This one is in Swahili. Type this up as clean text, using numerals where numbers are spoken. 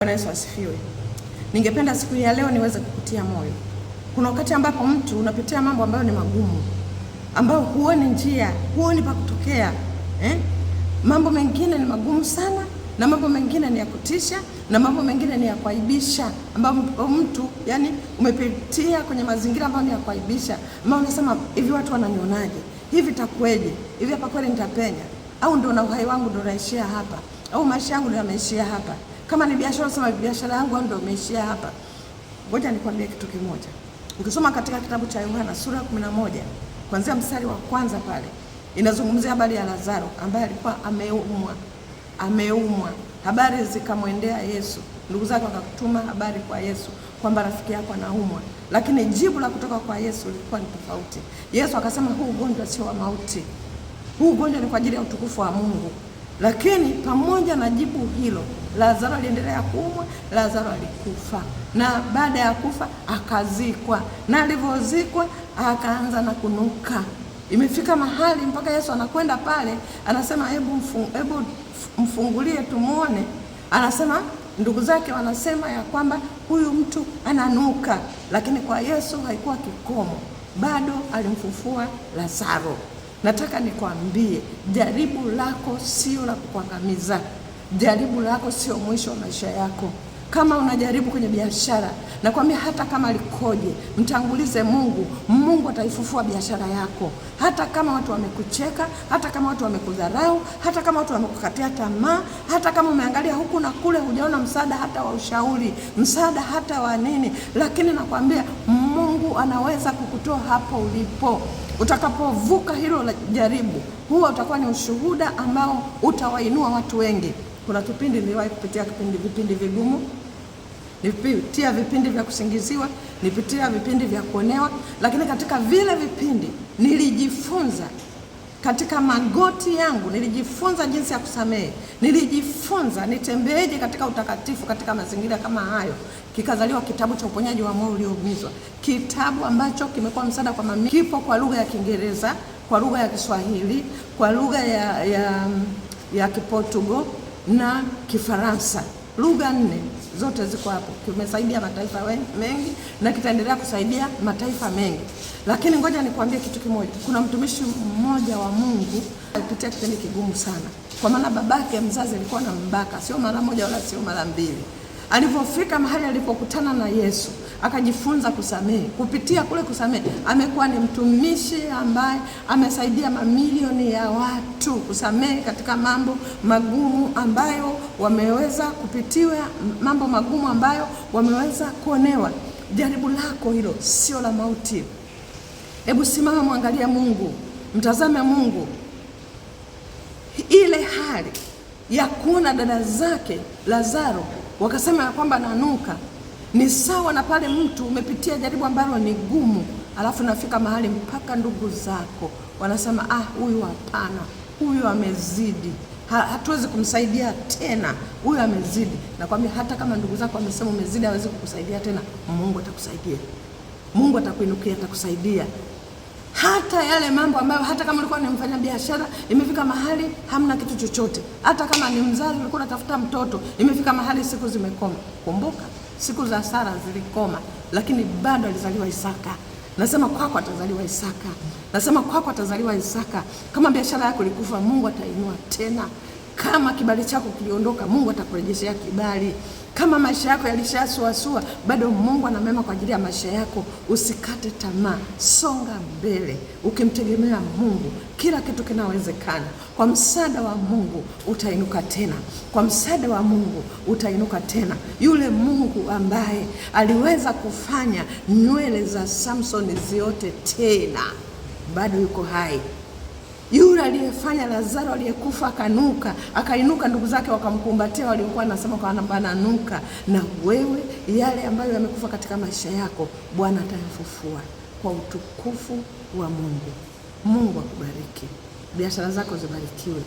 Bwana Yesu asifiwe. Ningependa siku ya leo niweze kukutia moyo. Kuna wakati ambapo mtu unapitia mambo ambayo ni magumu, ambayo huoni njia, huoni pa kutokea. Mambo mengine ni magumu sana, na mambo mengine ni ya kutisha, na mambo mengine ni ya kuaibisha, ambapo mtu umepitia kwenye mazingira ambayo ni ya kuaibisha, ambayo unasema hivi watu wananionaje? Hivi takweje? Hivi hapa kweli nitapenya? Au ndio na uhai wangu ndio naishia hapa? Au maisha yangu ndio yameishia hapa? Kama ni biashara, sema biashara yangu ndio imeishia hapa. Ngoja nikwambie kitu kimoja. Ukisoma katika kitabu cha Yohana sura ya 11 kuanzia mstari wa kwanza pale, inazungumzia habari ya Lazaro ambaye alikuwa ameumwa. Habari zikamwendea Yesu. Ndugu zake wakakutuma habari kwa Yesu kwamba rafiki yako anaumwa. Lakini jibu la kutoka kwa Yesu lilikuwa ni tofauti. Yesu akasema huu ugonjwa sio wa mauti. Huu ugonjwa ni kwa ajili ya utukufu wa Mungu. Lakini pamoja na jibu hilo, Lazaro aliendelea kuumwa, Lazaro alikufa. Na baada ya kufa akazikwa. Na alivyozikwa akaanza na kunuka. Imefika mahali mpaka Yesu anakwenda pale, anasema hebu mfungulie tumuone. Anasema ndugu zake wanasema ya kwamba huyu mtu ananuka, lakini kwa Yesu haikuwa kikomo. Bado alimfufua Lazaro. Nataka nikwambie, jaribu lako sio la kukuangamiza. Jaribu lako sio mwisho wa maisha yako. Kama unajaribu kwenye biashara, nakwambia hata kama likoje, mtangulize Mungu. Mungu ataifufua biashara yako. Hata kama watu wamekucheka, hata kama watu wamekudharau, hata kama watu wamekukatia tamaa, hata kama umeangalia huku na kule hujaona msaada hata wa ushauri, msaada hata wa nini, lakini nakwambia Mungu anaweza kukutoa hapo ulipo. Utakapovuka hilo la jaribu, huo utakuwa ni ushuhuda ambao utawainua watu wengi. Kuna kipindi niliwahi kupitia vipindi vigumu, nipitia vipindi vya kusingiziwa, nipitia vipindi vya kuonewa, lakini katika vile vipindi nilijifunza, katika magoti yangu nilijifunza jinsi ya kusamehe, nilijifunza nitembeeje katika utakatifu katika mazingira kama hayo. Kikazaliwa kitabu cha uponyaji wa moyo ulioumizwa, kitabu ambacho kimekuwa msaada kwa mamia. Kipo kwa lugha ya Kiingereza, kwa lugha ya Kiswahili, kwa lugha ya Kiportugal na Kifaransa. Lugha 4 zote ziko hapo. Kimesaidia mataifa mengi na kitaendelea kusaidia mataifa mengi. Lakini ngoja nikwambie kitu kimoja. Kuna mtumishi mmoja wa Mungu alipitia kipindi kigumu sana, kwa maana babake mzazi alikuwa anambaka, sio mara moja wala sio mara mbili. Alipofika mahali alipokutana na Yesu, akajifunza kusamehe. Kupitia kule kusamehe, amekuwa ni mtumishi ambaye amesaidia mamilioni ya watu kusamehe katika mambo magumu ambayo wameweza kupitiwa, mambo magumu ambayo wameweza kuonewa. Jaribu lako hilo sio la mauti. Hebu simama, mwangalia Mungu, mtazame Mungu. Ile hali ya kuona dada zake Lazaro wakasema ya kwamba nanuka, ni sawa na pale mtu umepitia jaribu ambalo ni gumu, alafu nafika mahali mpaka ndugu zako wanasema huyu hapana, huyu amezidi, hatuwezi kumsaidia tena, huyu amezidi. Nakwambia hata kama ndugu zako wamesema umezidi, hawezi kukusaidia tena, Mungu atakusaidia. Mungu atakuinukia, atakusaidia. Hata yale mambo ambayo hata kama ulikuwa ni mfanya biashara, imefika mahali hamna kitu chochote. Hata kama ni mzazi ulikuwa unatafuta mtoto, imefika mahali siku zimekoma. Kumbuka, siku za Sara zilikoma, lakini bado alizaliwa Isaka. Nasema kwako atazaliwa Isaka. Nasema kwako atazaliwa Isaka. Kama biashara yako ilikufa, Mungu atainua tena. Kama kibali chako kiliondoka, Mungu atakurejeshea kibali. Kama maisha yako yalishasuasua, bado Mungu ana mema kwa ajili ya maisha yako. Usikate tamaa, songa mbele. Ukimtegemea Mungu, kila kitu kinawezekana. Kwa msaada wa Mungu utainuka tena. Kwa msaada wa Mungu utainuka tena. Yule Mungu ambaye aliweza kufanya nywele za Samson ziote tena, bado yuko hai. Yule aliyefanya Lazaro aliyekufa akanuka, akainuka, ndugu zake wakamkumbatia, waliokuwa nasema kwa ananuka. Na wewe, yale ambayo yamekufa katika maisha yako, Bwana atayafufua kwa utukufu wa Mungu. Mungu akubariki. Biashara zako zibarikiwe.